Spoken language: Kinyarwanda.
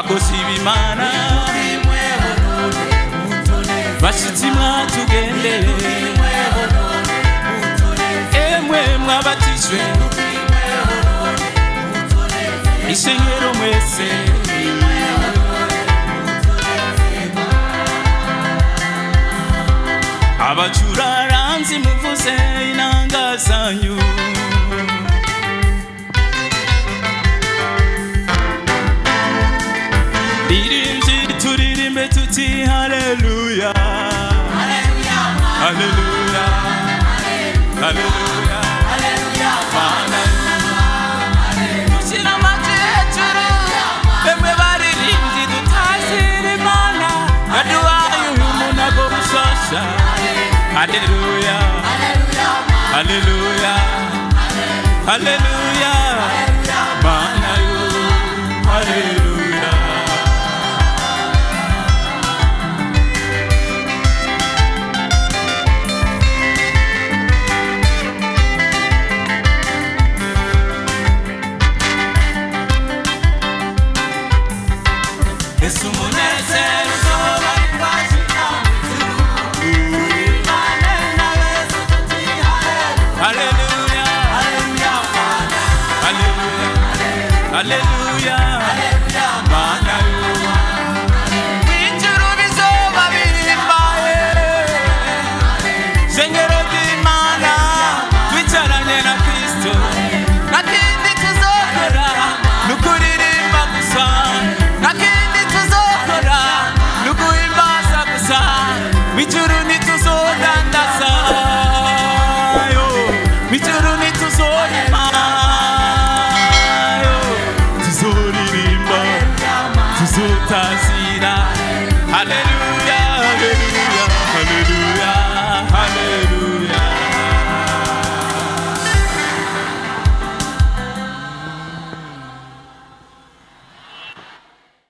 bakozi b'Imana bashitsi mwatugendeye emwe mwabatijwe ishengero mwese abacuraranzi muvuze inanga zanyu turirimbe tuti haleluya haleluya haleluya haleluya tushira amajejuru emwe baririmbyi dutazira Imana aduhaye umunago mushasha haleluya haleluya haleluya Mana yo haleluya Ese umunezero uzoba twashika haleluya haleluya haleluya haleluya Mana yo ijuru bizoba birimbaye shengero ry'Imana twicaranye na Kristo nakindi